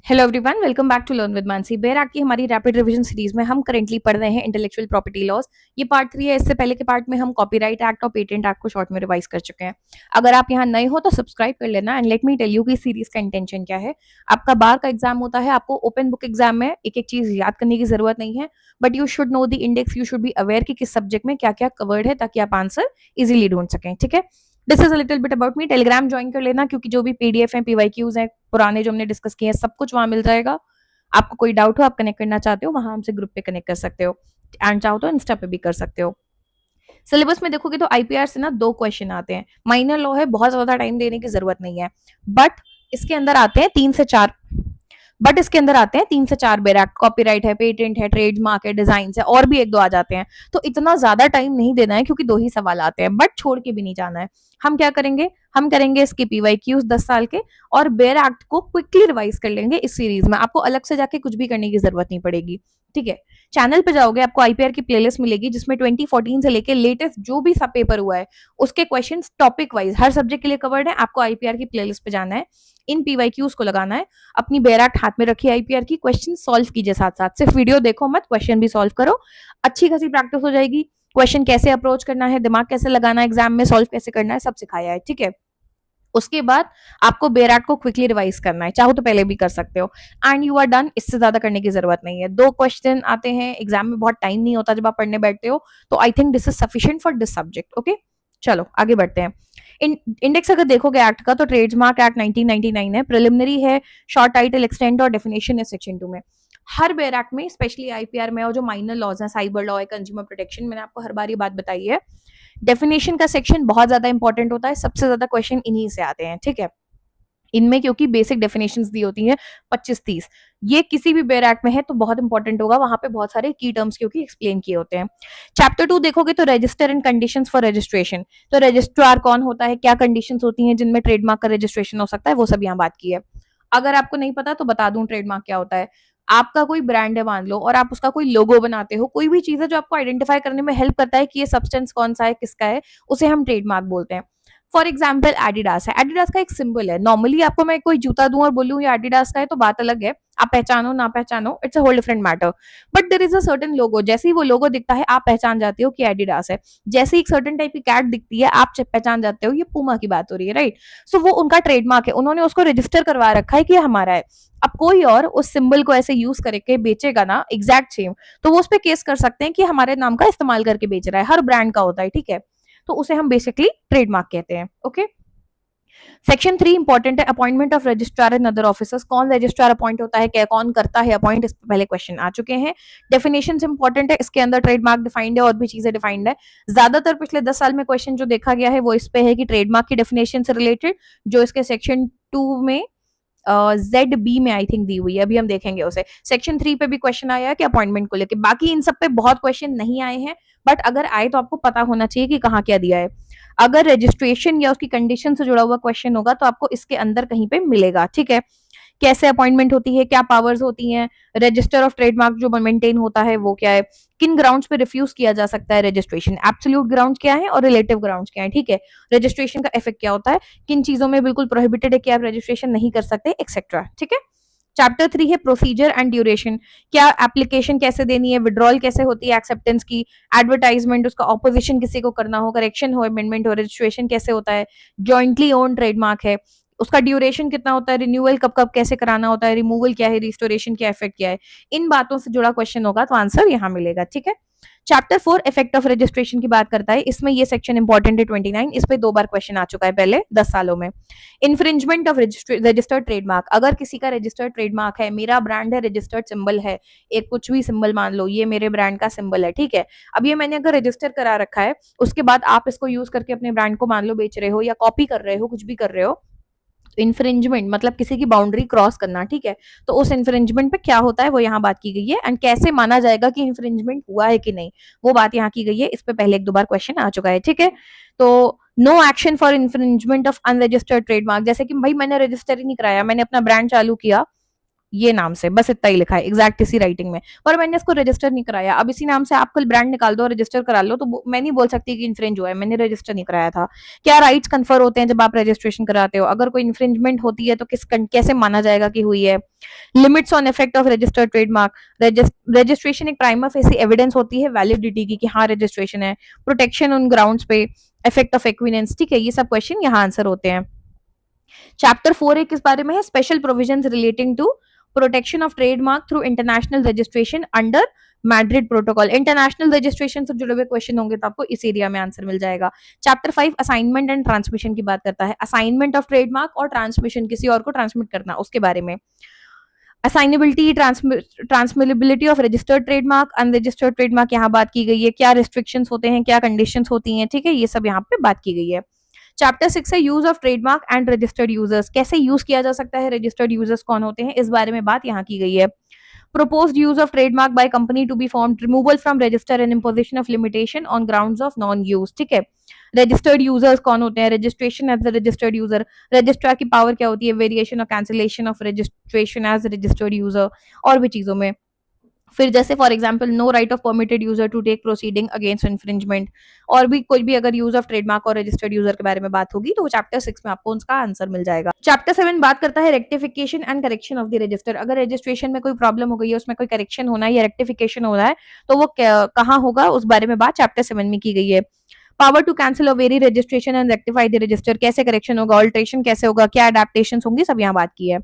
Hello everyone, welcome back to learn with Mansi. Bare act की हमारी rapid revision series में हम करेंटली पढ़ रहे हैं इंटेलेक्चुअल प्रॉपर्टी लॉज। ये पार्ट 3 है। इससे पहले के पार्ट में हम कॉपीराइट एक्ट और पेटेंट एक्ट को शॉर्ट में रिवाइज कर चुके हैं। अगर आप यहाँ नए हो तो सब्सक्राइब कर लेना and let me tell you कि सीरीज का इंटेंशन क्या है। आपका बार का एग्जाम होता है, आपको ओपन बुक एग्जाम में एक एक चीज याद करने की जरूरत नहीं है, but you should know the index, you should be aware कि किस सब्जेक्ट में क्या क्या कवर्ड है ताकि आप आंसर इजिली ढूंढ सकें। ठीक है, this is a little bit about me. Telegram join कर लेना क्योंकि जो भी पीडीएफ है, पीवाईक्यूज हैं, पुराने जो हमने डिस्कस किए हैं, सब कुछ वहां मिल जाएगा। आपको कोई डाउट हो, आप कनेक्ट करना चाहते हो, वहां हमसे ग्रुप पे कनेक्ट कर सकते हो एंड चाहो तो इंस्टा पे भी कर सकते हो। सिलेबस में देखोगे तो आईपीआर से ना 2 क्वेश्चन आते हैं। माइनर लॉ है, बहुत ज्यादा टाइम देने की जरूरत नहीं है, बट इसके अंदर आते हैं 3 से 4। बट इसके अंदर आते हैं 3 से 4 बेर एक्ट, कॉपीराइट है, पेटेंट है, ट्रेडमार्क है, डिजाइन है, और भी एक दो आ जाते हैं। तो इतना ज्यादा टाइम नहीं देना है क्योंकि 2 ही सवाल आते हैं, बट छोड़ के भी नहीं जाना है। हम क्या करेंगे, हम करेंगे इसके पीवाईक्यूज 10 साल के और बेयर एक्ट को क्विकली रिवाइज कर लेंगे इस सीरीज में। आपको अलग से जाके कुछ भी करने की जरूरत नहीं पड़ेगी। ठीक है, चैनल पे जाओगे, आपको आईपीआर की प्लेलिस्ट मिलेगी जिसमें 2014 से लेके लेटेस्ट जो भी सब पेपर हुआ है उसके क्वेश्चंस टॉपिक वाइज हर सब्जेक्ट के लिए कवर्ड है। आपको आईपीआर की प्लेलिस्ट पे जाना है, इन पीवाईक्यूज को लगाना है, अपनी बेयर एक्ट हाथ में रखिए, आईपीआर की क्वेश्चन सॉल्व कीजिए, साथ साथ सिर्फ वीडियो देखो मत, क्वेश्चन भी सॉल्व करो। अच्छी खासी प्रैक्टिस हो जाएगी। क्वेश्चन कैसे अप्रोच करना है, दिमाग कैसे लगाना है, एग्जाम में सॉल्व कैसे करना है, सब सिखाया है। ठीक है, उसके बाद आपको बेयर एक्ट को क्विकली रिवाइज करना है, चाहो तो पहले भी कर सकते हो एंड यू आर डन। इससे ज्यादा करने की जरूरत नहीं है। 2 क्वेश्चन आते हैं एग्जाम में, बहुत टाइम नहीं होता जब आप पढ़ने बैठते हो, तो I think this is sufficient for this subject. Okay, चलो आगे बढ़ते हैं। इंडेक्स अगर देखोगे एक्ट का तो ट्रेडमार्क एक्ट 1999 है, प्रिलिमिनरी है, शॉर्ट टाइटल, एक्सटेंट और डेफिनेशन है सेक्शन 2 में। हर बेयर एक्ट में, स्पेशली आईपीआर में और जो माइनर लॉज हैं, साइबर लॉ है, कंज्यूमर प्रोटेक्शन, मैंने आपको हर बार ये बात बताई है, डेफिनेशन का सेक्शन बहुत ज्यादा इंपॉर्टेंट होता है। सबसे ज्यादा क्वेश्चन इन्हीं से आते हैं। ठीक है, इनमें क्योंकि बेसिक डेफिनेशंस दी होती हैं 25-30, ये किसी भी बेयर एक्ट में है तो बहुत इंपॉर्टेंट होगा। वहां पे बहुत सारे की टर्म्स क्योंकि एक्सप्लेन किए होते हैं। चैप्टर 2 देखोगे तो register and conditions for registration, तो रजिस्ट्रार कौन होता है, क्या कंडीशंस होती हैं जिनमें ट्रेडमार्क का रजिस्ट्रेशन हो सकता है, वो सब यहाँ बात की है। अगर आपको नहीं पता तो बता दूं ट्रेडमार्क क्या होता है। आपका कोई ब्रांड है मान लो, और आप उसका कोई लोगो बनाते हो, कोई भी चीज है जो आपको आइडेंटिफाई करने में हेल्प करता है कि ये सब्सटेंस कौन सा है, किसका है, उसे हम ट्रेडमार्क बोलते हैं। फॉर एग्जाम्पल एडिडास है, एडिडास का एक सिंबल है। नॉर्मली आपको मैं कोई जूता दूं और बोलूं ये एडिडास का है तो बात अलग है, आप पहचानो ना पहचानो, it's a whole different matter. But there is a certain logo, जैसे ही वो लोगो दिखता है आप पहचान जाते हो कि एडिडास है। जैसे ही एक सर्टेन टाइप की कैट दिखती है आप पहचान जाते हो ये पूमा की बात हो रही है, राइट। सो वो उनका ट्रेडमार्क है, उन्होंने उसको रजिस्टर करवा रखा है कि ये हमारा है। अब कोई और उस सिंबल को ऐसे यूज करके बेचेगा ना एग्जैक्ट सेम, तो वो उस पर केस कर सकते हैं कि हमारे नाम का इस्तेमाल करके बेच रहा है। हर ब्रांड का होता है, ठीक है, तो उसे हम बेसिकली ट्रेडमार्क कहते हैं। ओके, सेक्शन 3 इंपॉर्टेंट है, appointment of registrar and other officers. कौन रजिस्ट्रार अपॉइंट होता है, क्या कौन करता है अपॉइंट, इस पहले क्वेश्चन आ चुके हैं। डेफिनेशन इंपॉर्टेंट है, इसके अंदर ट्रेडमार्क डिफाइंड है और भी चीजें डिफाइंड है। ज्यादातर पिछले 10 साल में क्वेश्चन जो देखा गया है वो इस पे है कि ट्रेडमार्क की डेफिनेशन से रिलेटेड, जो इसके सेक्शन 2 में जेड बी में आई थिंक दी हुई है, अभी हम देखेंगे उसे। सेक्शन 3 पे भी क्वेश्चन आया है कि अपॉइंटमेंट को लेके। बाकी इन सब पे बहुत क्वेश्चन नहीं आए हैं, बट अगर आए तो आपको पता होना चाहिए कि कहाँ क्या दिया है। अगर रजिस्ट्रेशन या उसकी कंडीशन से जुड़ा हुआ क्वेश्चन होगा तो आपको इसके अंदर कहीं पे मिलेगा। ठीक है, कैसे अपॉइंटमेंट होती है, क्या पावर्स होती हैं, रजिस्टर ऑफ ट्रेडमार्क जो मेंटेन होता है वो क्या है, किन ग्राउंड्स पे रिफ्यूज किया जा सकता है रजिस्ट्रेशन, एब्सोल्यूट ग्राउंड्स क्या है और रिलेटिव ग्राउंड्स क्या है। ठीक है, रजिस्ट्रेशन का इफेक्ट क्या होता है, किन चीजों में बिल्कुल प्रोहिबिटेड है कि आप रजिस्ट्रेशन नहीं कर सकते, एक्सेट्रा। ठीक है, चैप्टर 3 है प्रोसीजर एंड ड्यूरेशन, क्या एप्लीकेशन कैसे देनी है, विड्रॉल कैसे होती है एक्सेप्टेंस की, एडवर्टाइजमेंट, उसका ऑपोजिशन किसी को करना हो, करेक्शन हो, अमेंडमेंट हो, रजिस्ट्रेशन कैसे होता है, जॉइंटली ओन ट्रेडमार्क है, उसका ड्यूरेशन कितना होता है, रिन्यूअल कब कब कैसे कराना होता है, रिमूवल क्या है, रिस्टोरेशन क्या इफेक्ट क्या है। इन बातों से जुड़ा क्वेश्चन होगा तो आंसर यहाँ मिलेगा। ठीक है, चैप्टर 4 इफेक्ट ऑफ रजिस्ट्रेशन की बात करता है, इसमें ये सेक्शन इंपॉर्टेंट है 29, इस पे 2 बार क्वेश्चन आ चुका है पहले 10 सालों में। इन्फ्रिंजमेंट ऑफ रजिस्टर्ड ट्रेडमार्क, अगर किसी का रजिस्टर्ड ट्रेडमार्क है, मेरा ब्रांड है, रजिस्टर्ड सिंबल है, एक कुछ भी सिंबल मान लो, ये मेरे ब्रांड का सिंबल है, ठीक है, अब ये मैंने अगर रजिस्टर करा रखा है, उसके बाद आप इसको यूज करके अपने ब्रांड को मान लो बेच रहे हो या कॉपी कर रहे हो, कुछ भी कर रहे हो, इन्फ्रिंजमेंट मतलब किसी की बाउंड्री क्रॉस करना। ठीक है, तो उस इन्फ्रिंजमेंट पे क्या होता है वो यहाँ बात की गई है, एंड कैसे माना जाएगा कि इन्फ्रिंजमेंट हुआ है कि नहीं, वो बात यहाँ की गई है। इस पे पहले 1-2 बार क्वेश्चन आ चुका है। ठीक है, तो no action for infringement of unregistered trademark, जैसे कि भाई मैंने रजिस्टर ही नहीं कराया, मैंने अपना ब्रांड चालू किया, ये नाम से, बस इतना ही लिखा है एग्जैक्ट इसी राइटिंग में, पर मैंने इसको रजिस्टर नहीं कराया। अब इसी नाम से आप कल ब्रांड निकाल दो और रजिस्टर करा लो, तो मैं नहीं बोल सकती कि इन्फ्रिंज हुआ है, मैंने रजिस्टर नहीं कराया था। क्या राइट्स कन्फर होते हैं जब आप रजिस्ट्रेशन कराते हो? अगर कोई इन्फ्रिंजमेंट होती है तो कैसे माना जाएगा कि हुई है? Limits on effect of registered trademark. Registration एक प्राइमा फेसी एविडेंस होती है वैलिडिटी की कि हाँ रजिस्ट्रेशन है। प्रोटेक्शन ऑन ग्राउंड्स पे, इफेक्ट ऑफ एक्विनेंस, ठीक है, ये सब क्वेश्चन यहाँ आंसर होते हैं। चैप्टर 4 है किस बारे में है? Special provisions relating to protection of trademark through international registration under Madrid protocol. International registration से जुड़े हुए क्वेश्चन होंगे तो आपको इस एरिया में आंसर मिल जाएगा। चैप्टर 5 असाइनमेंट एंड ट्रांसमिशन की बात करता है, असाइनमेंट ऑफ ट्रेडमार्क और ट्रांसमिशन, किसी और को ट्रांसमिट करना, उसके बारे में। Assignability, transmissibility of registered trademark, unregistered trademark यहाँ बात की गई है, क्या रिस्ट्रिक्शंस होते हैं, क्या कंडीशंस होती हैं, ठीक है, ये सब यहाँ पे बात की गई है। चैप्टर 6 है use of trademark and registered users, कैसे यूज किया जा सकता है, रजिस्टर्ड यूजर्स कौन होते हैं, इस बारे में बात यहाँ की गई है। proposed use of trademark by company to be formed, removal from register and imposition of limitation on grounds of non use, ठीक है। रजिस्टर्ड यूजर्स कौन होते हैं, registration as the registered user, registrar की पावर क्या होती है, वेरिएशन और cancellation of registration as registered user, और भी चीजों में। फिर जैसे for example no right of permitted user to take proceeding against infringement, और भी कोई भी अगर यूज ऑफ ट्रेडमार्क और रजिस्टर्ड यूजर के बारे में बात होगी तो चैप्टर 6 में आपको उसका आंसर मिल जाएगा। चैप्टर 7 बात करता है rectification and correction of the register. अगर रजिस्ट्रेशन में कोई प्रॉब्लम हो गई है, उसमें कोई करेक्शन होना है या रेक्टिफिकेशन हो रहा है तो वो कहाँ होगा, उस बारे में बात चैप्टर 7 में की गई है। पावर टू कैंसिल और very registration and rectify the register, कैसे करेक्शन होगा, ऑल्ट्रेशन कैसे होगा, क्या अडेप्टेशन होंगी, सब यहाँ बात की है।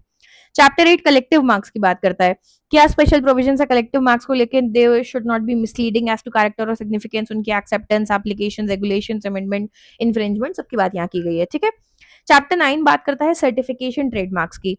चैप्टर 8 कलेक्टिव मार्क्स की बात करता है, क्या स्पेशल प्रोविजन है कलेक्टिव मार्क्स को लेकर, they should not be misleading as to character और सिग्निफिकेंस, उनकी acceptance, application, regulation, amendment, infringement, सबकी बात यहाँ की गई है, ठीक है। चैप्टर 9 बात करता है सर्टिफिकेशन ट्रेडमार्क्स की,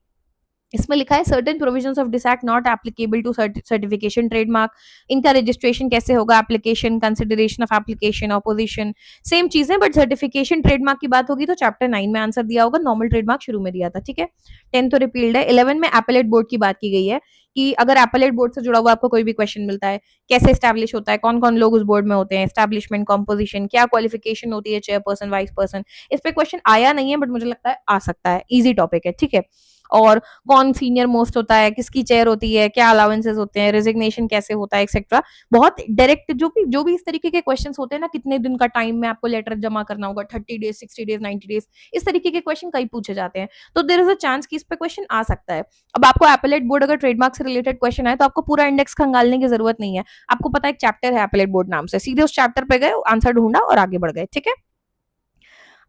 इसमें लिखा है certain provisions of this act not applicable to certification trademark, इनका रजिस्ट्रेशन कैसे होगा, application, consideration of application, opposition, same चीजें, बट सर्टिफिकेशन ट्रेडमार्क की बात होगी तो चैप्टर 9 में आंसर दिया होगा, नॉर्मल ट्रेडमार्क शुरू में दिया था, ठीक है। 10 तो रिपील्ड है। 11 में एपेलेट बोर्ड की बात की गई है कि अगर एपेलेट बोर्ड से जुड़ा हुआ आपको कोई भी क्वेश्चन मिलता है, कैसे स्टैब्लिश होता है, कौन कौन लोग उस बोर्ड में होते हैं, एस्टैब्लिशमेंट, कॉम्पोजिशन, क्या क्वालिफिकेशन होती है चेयरपर्सन, वाइस पर्सन, इस पे क्वेश्चन आया नहीं है बट मुझे लगता है आ सकता है, इजी टॉपिक है, ठीक है। और कौन सीनियर मोस्ट होता है, किसकी चेयर होती है, क्या अलाउंसेस होते हैं, रेजिग्नेशन कैसे होता है, एक्सेट्रा, बहुत डायरेक्ट जो भी इस तरीके के क्वेश्चंस होते हैं ना, कितने दिन का टाइम में आपको लेटर जमा करना होगा, 30 डेज, 60 डेज, 90 डेज, इस तरीके के क्वेश्चन कई पूछे जाते हैं, तो देयर इज अ चांस कि इस पे क्वेश्चन आ सकता है। अब आपको एपेलेट बोर्ड अगर ट्रेडमार्क से रिलेटेड क्वेश्चन है तो आपको पूरा इंडेक्स खंगालने की जरूरत नहीं है, आपको पता है एक चैप्टर है एपेलेट बोर्ड नाम से, सीधे उस चैप्टर पे गए, आंसर ढूंढा और आगे बढ़ गए, ठीक है।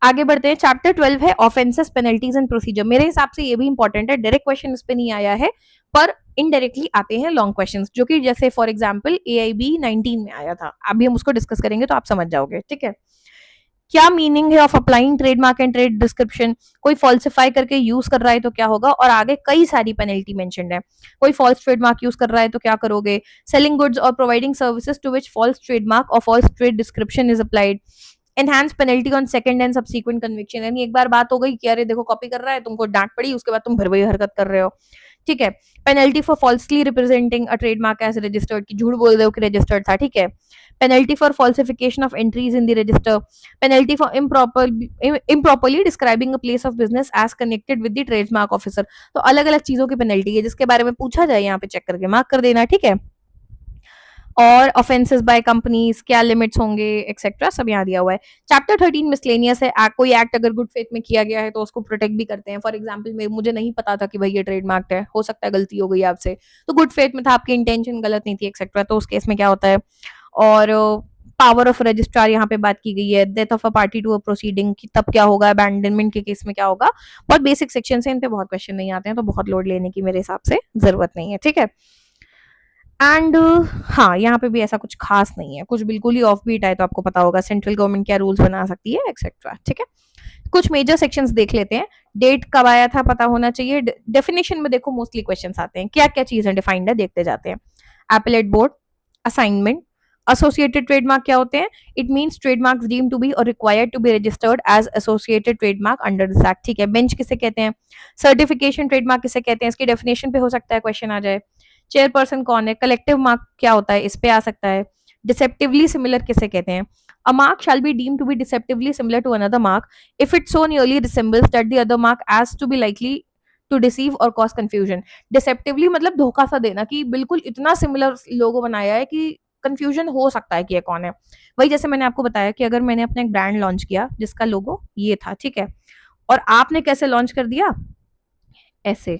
आगे बढ़ते हैं, चैप्टर 12 है ऑफेंसेस, पेनल्टीज एंड प्रोसीजर। मेरे हिसाब से ये भी इंपॉर्टेंट है, डायरेक्ट क्वेश्चन इस पे नहीं आया है पर इनडायरेक्टली आते हैं लॉन्ग क्वेश्चंस, जो कि जैसे फॉर एग्जांपल AIB 19 में आया था, अभी हम उसको डिस्कस करेंगे तो आप समझ जाओगे, ठीक है। क्या मीनिंग है of applying trademark and trade description, कोई फॉल्सिफाई करके यूज कर रहा है तो क्या होगा, और आगे कई सारी पेनल्टी मेंशन्ड है। कोई फॉल्स ट्रेडमार्क यूज कर रहा है तो क्या करोगे, सेलिंग गुड्स और providing services to which false trademark और false trade description is applied, enhance penalty on second and subsequent conviction, यानी एक बार बात हो गई कि अरे देखो कॉपी कर रहा है, तुमको डांट पड़ी, उसके बाद तुम फिर वही हरकत कर रहे हो, ठीक है। Penalty for falsely representing a trademark as registered, की झूठ बोल रहे हो कि रजिस्टर्ड था, ठीक है। Penalty for falsification of entries in the register, penalty for improperly describing a place of business as connected with the trademark officer, तो अलग अलग चीजों की पेनल्टी है, जिसके बारे में पूछा जाए यहाँ पे चेक करके मार्क कर देना, ठीक है। और ऑफेंसेस बाय कंपनीज, क्या लिमिट्स होंगे, एक्सेट्रा, सब यहाँ दिया हुआ है। चैप्टर 13 मिसलेनियस है, कोई एक्ट अगर गुड फेथ में किया गया है तो उसको प्रोटेक्ट भी करते हैं। फॉर एग्जांपल मुझे नहीं पता था कि भाई ये ट्रेडमार्क है, हो सकता है गलती हो गई आपसे, तो गुड फेथ में था, आपकी इंटेंशन गलत नहीं थी, एक्सेट्रा, तो उस केस में क्या होता है। और पावर ऑफ रजिस्ट्रार यहाँ पे बात की गई है, death of a party to a proceeding की तब क्या होगा, अबैंडनमेंट के केस में क्या होगा, बहुत बेसिक सेक्शन है, इन पे बहुत क्वेश्चन नहीं आते हैं, तो बहुत लोड लेने की मेरे हिसाब से जरूरत नहीं है, ठीक है। एंड हाँ, यहाँ पे भी ऐसा कुछ खास नहीं है, कुछ बिल्कुल ही ऑफ बीट आए तो आपको पता होगा सेंट्रल गवर्नमेंट क्या रूल्स बना सकती है, एक्सेट्रा, ठीक है। कुछ मेजर सेक्शंस देख लेते हैं, डेट कब आया था पता होना चाहिए, डेफिनेशन में देखो मोस्टली क्वेश्चंस आते हैं, क्या क्या चीजें डिफाइंड है देखते जाते हैं। Appellate board, assignment, associated trademark क्या होते हैं, it means trademarks deemed to be और required to be registered as associated trademark under this act, ठीक है। बेंच किसे कहते हैं, सर्टिफिकेशन ट्रेडमार्क किसे कहते हैं, इसकी डेफिनेशन पे हो सकता है क्वेश्चन आ जाए। चेयरपर्सन कौन है, कलेक्टिव मार्क क्या होता है, इस पे आ सकता है। डिसेप्टिवली सिमिलर किसे कहते हैं, a mark shall be deemed to be deceptively similar to another mark if it so nearly resembles that the other mark as to be likely to deceive और कॉज कंफ्यूजन। डिसेप्टिवली मतलब धोखा सा देना कि बिल्कुल इतना सिमिलर लोगो बनाया है कि कंफ्यूजन हो सकता है कि ये कौन है। वही जैसे मैंने आपको बताया कि अगर मैंने अपना एक ब्रांड लॉन्च किया जिसका लोगो ये था, ठीक है, और आपने कैसे लॉन्च कर दिया, ऐसे,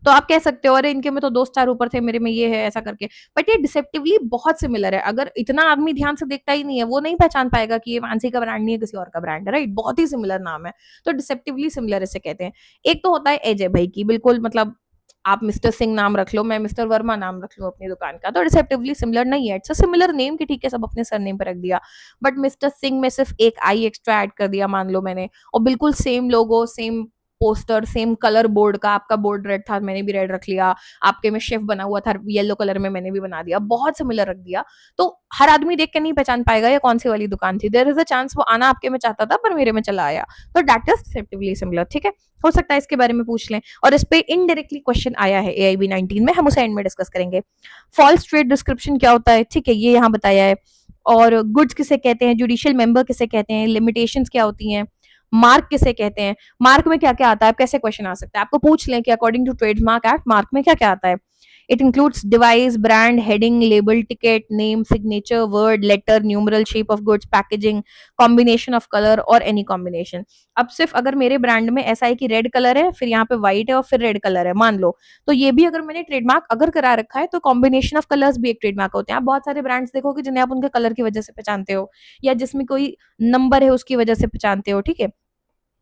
तो आप कह सकते हो अरे इनके में तो दो स्टार ऊपर थे, मेरे में ये है, ऐसा करके। बट ये डिसेप्टिवली बहुत सिमिलर है। अगर इतना आदमी ध्यान से देखता ही नहीं है, वो नहीं पहचान पाएगा कि ये मानसी का ब्रांड नहीं है, किसी और का ब्रांड है, राइट? बहुत ही सिमिलर नाम है, तो डिसेप्टिवली सिमिलर इसे कहते हैं। एक तो होता है अजय भाई की, बिल्कुल मतलब आप मिस्टर सिंह नाम रख लो, मैं मिस्टर वर्मा नाम रख लूं अपनी दुकान का, तो डिसेप्टिवली सिमिलर नहीं है। इट्स अ सिमिलर नेम कि ठीक है सब अपने सरनेम पे रख दिया, बट मिस्टर सिंह में सिर्फ एक आई एक्स्ट्रा ऐड कर दिया मान लो मैंने, और बिल्कुल same logo, same poster, same colour board का, आपका बोर्ड रेड था मैंने भी रेड रख लिया, आपके में शेफ बना हुआ था येलो कलर में मैंने भी बना दिया, बहुत सिमिलर रख दिया, तो हर आदमी देख के नहीं पहचान पाएगा ये कौन सी वाली दुकान थी। देयर इज अ चांस वो आना आपके में चाहता था पर मेरे में चला आया, तो दैट इज डिसेप्टिवली सिमिलर, ठीक है। हो सकता है इसके बारे में पूछ लें, और इस पे इनडायरेक्टली क्वेश्चन आया है AIB 19 में, हम उसे एंड में डिस्कस करेंगे। फॉल्स ट्रेड डिस्क्रिप्शन क्या होता है, ठीक है, ये यहाँ बताया है। और गुड्स किसे कहते हैं, जुडिशियल मेंबर किसे कहते हैं, लिमिटेशंस क्या होती हैं, मार्क किसे कहते हैं, मार्क में क्या क्या आता है, कैसे क्वेश्चन आ सकता है, आपको पूछ लें कि according to trademark act mark में क्या क्या आता है। It includes device, brand, heading, label, ticket, name, signature, word, letter, numeral, shape of goods, packaging, combination of colour और एनी कॉम्बिनेशन। अब सिर्फ अगर मेरे ब्रांड में ऐसा है कि रेड कलर है, फिर यहाँ पे व्हाइट है और फिर रेड कलर है मान लो, तो ये भी अगर मैंने ट्रेडमार्क अगर करा रखा है तो कॉम्बिनेशन ऑफ कलर्स भी एक ट्रेडमार्क होते हैं। आप बहुत सारे ब्रांड्स देखोगे जिन्हें आप उनके कलर की वजह से पहचानते हो, या जिसमें कोई नंबर है उसकी वजह से पहचानते हो, ठीक है,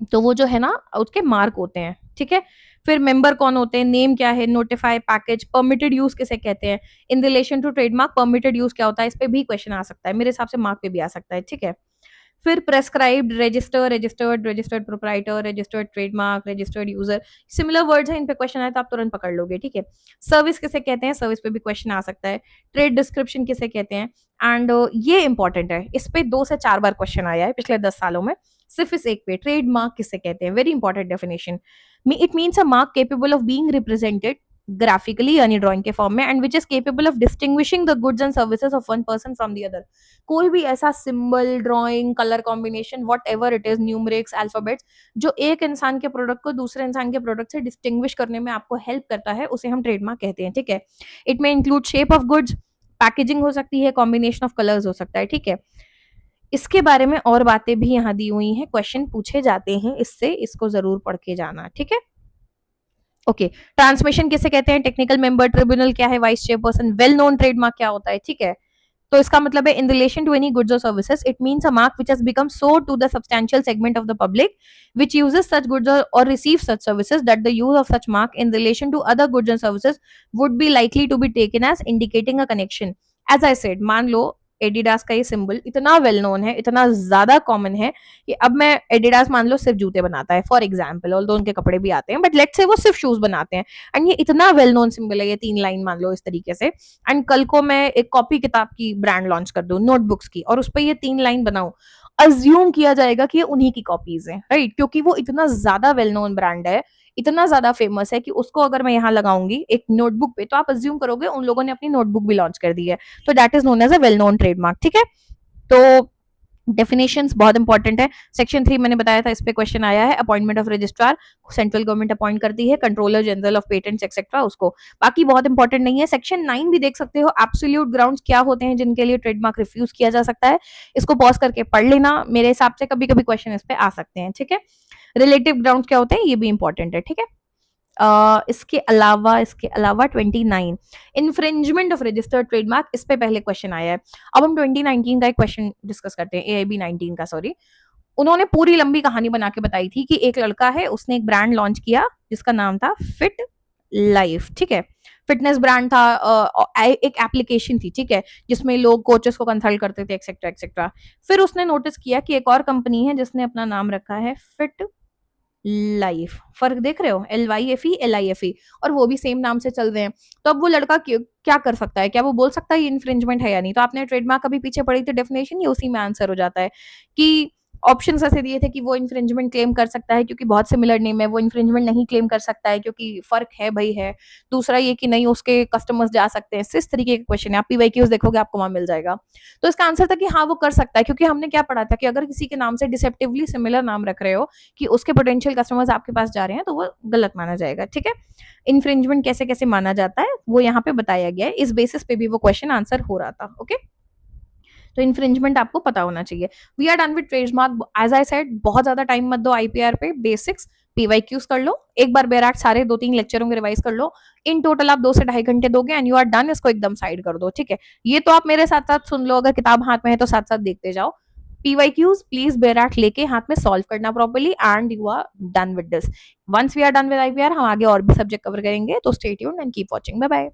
तो वो जो है ना उसके मार्क होते हैं, ठीक है। फिर मेंबर कौन होते हैं, नेम क्या है, नोटिफाई, पैकेज, परमिटेड यूज किसे कहते हैं, in relation to trademark permitted use क्या होता है, इस पे भी क्वेश्चन आ सकता है, मेरे हिसाब से मार्क पे भी आ सकता है, ठीक है। फिर prescribed, register, registered, registered proprietor, registered trademark, registered user, similar words हैं, इन पे क्वेश्चन आए तो आप तुरंत पकड़ लोगे, ठीक है। सर्विस किसे कहते हैं, सर्विस पे भी क्वेश्चन आ सकता है। ट्रेड डिस्क्रिप्शन किसे कहते हैं, एंड ये इंपॉर्टेंट है, इस पे 2 से 4 बार क्वेश्चन आया है पिछले 10 सालों में, सिर्फ इस एक पे, ट्रेड मार्क किसे कहते हैं, very important definition. It means a mark capable of being represented graphically यानी ड्राइंग के फॉर्म में, and which is capable of distinguishing the goods and services of one person from the other. कोई भी ऐसा symbol, drawing, colour combination, whatever it is, numerics, alphabets, जो एक इंसान के प्रोडक्ट को दूसरे इंसान के प्रोडक्ट से डिस्टिंग्विश करने में आपको हेल्प करता है, उसे हम ट्रेडमार्क कहते हैं, ठीक है। इट में include shape of goods, packaging हो सकती है, कॉम्बिनेशन ऑफ कलर्स हो सकता है, ठीक है। इसके बारे में और बातें भी यहाँ दी हुई हैं, क्वेश्चन पूछे जाते हैं इससे, इसको जरूर पढ़ के जाना, ठीक है। ओके, ट्रांसमिशन किसे कहते हैं, टेक्निकल मेंबर, ट्रिब्यूनल क्या है, vice chairperson, well known trademark क्या होता है, ठीक है। तो इसका मतलब है in relation to any goods और services, it means a mark which has become so to the substantial segment of the public which uses such goods or receives such services that the use of such mark in relation to other goods and services would be likely to be taken as indicating a connection. As I said, मान लो Adidas का ये symbol इतना well known है, इतना ज्यादा common है कि अब मैं एडिडास मान लो सिर्फ जूते बनाता है फॉर एग्जाम्पल, और उनके कपड़े भी आते हैं, बट लेट्स से वो सिर्फ शूज बनाते हैं, एंड ये इतना वेल नोन सिंबल है, ये 3 लाइन मान लो इस तरीके से, एंड कल को मैं एक कॉपी किताब की ब्रांड लॉन्च कर दूं, नोटबुक्स की, और उस पर ये 3 लाइन बनाऊं, अज्यूम किया जाएगा कि ये उन्हीं की कॉपीज हैं, राइट? क्योंकि वो इतना ज्यादा वेल नोन ब्रांड है, इतना ज्यादा फेमस है कि उसको अगर मैं यहाँ लगाऊंगी एक नोटबुक पे, तो आप अज्यूम करोगे उन लोगों ने अपनी नोटबुक भी लॉन्च कर दी है, तो that is known as a well known trademark, ठीक है। तो डेफिनेशंस बहुत इंपॉर्टेंट है। सेक्शन 3 मैंने बताया था, इस पे क्वेश्चन आया है। Appointment of registrar, central government appoint करती है, controller general of patents etcetera उसको, बाकी बहुत इंपॉर्टेंट नहीं है। सेक्शन 9 भी देख सकते हो, एब्सोल्यूट ग्राउंड्स क्या होते हैं जिनके लिए ट्रेडमार्क रिफ्यूज किया जा सकता है, इसको पॉज करके पढ़ लेना, मेरे हिसाब से कभी कभी क्वेश्चन इस पे आ सकते हैं, ठीक है। रिलेटिव ग्राउंड्स क्या होते हैं ये भी इंपॉर्टेंट है, ठीक है। इसके अलावा 29 इन्फ्रिंजमेंट ऑफ रजिस्टर्ड ट्रेडमार्क, इस पे पहले क्वेश्चन आया है। अब हम 2019 का एक क्वेश्चन डिस्कस करते हैं, AIB 19 का, सॉरी। उन्होंने पूरी लंबी कहानी बना के बताई थी कि एक लड़का है, उसने एक ब्रांड लॉन्च किया जिसका नाम था फिट लाइफ, ठीक है। फिटनेस ब्रांड था, एक एप्लीकेशन थी, ठीक है, जिसमें लोग कोचेस को कंसल्ट करते थे एक्सेट्रा एक्सेट्रा। फिर उसने नोटिस किया कि एक और कंपनी है जिसने अपना नाम रखा है फिट लाइफ, फर्क देख रहे हो, LYFE, और वो भी सेम नाम से चल रहे हैं। तो अब वो लड़का क्या कर सकता है, क्या वो बोल सकता है ये इन्फ्रिंजमेंट है या नहीं? तो आपने ट्रेडमार्क अभी पीछे पढ़ी थी डेफिनेशन, ये उसी में आंसर हो जाता है कि ऑप्शंस ऐसे दिए थे कि वो इन्फ्रिंजमेंट क्लेम कर सकता है क्योंकि बहुत सिमिलर नेम है, वो इन्फ्रिंजमेंट नहीं क्लेम कर सकता है क्योंकि फ़र्क है भई है। दूसरा ये कि नहीं उसके कस्टमर्स जा सकते हैं, इस तरीके के क्वेश्चन है, आप पीवाईक्यूज़ देखोगे आपको वहाँ मिल जाएगा। तो इसका आंसर था कि हाँ, वो कर सकता है क्योंकि हमने क्या पढ़ा था कि अगर किसी के नाम से डिसेप्टिवली सिमिलर नाम रख रहे हो कि उसके पोटेंशियल कस्टमर्स आपके पास जा रहे हैं, तो वो गलत माना जाएगा, ठीक है? इन्फ्रिंजमेंट कैसे-कैसे माना जाता है, वो यहाँ पे बताया गया है, इस बेसिस पे भी वो क्वेश्चन आंसर हो रहा था, ओके? तो इन्फ्रिंजमेंट आपको पता होना चाहिए। We are done with trademark, as I said बहुत ज्यादा टाइम मत दो आईपीआर पे, बेसिक्स पीवाईक्यूज कर लो, एक बार बैराक सारे 2-3 लेक्चरों के रिवाइज कर लो, इन टोटल आप 2 से ढाई घंटे दोगे एंड यू आर डन, इसको एकदम साइड कर दो, ठीक है? ये तो आप मेरे साथ साथ सुन लो, अगर किताब हाथ में है तो साथ साथ देखते जाओ। पीवाईक्यूज प्लीज बैराक लेके हाथ में सॉल्व करना properly and you are done with this. Once we are done with IPR हम आगे और भी सब्जेक्ट कवर करेंगे, तो stay tuned and keep watching. Bye bye.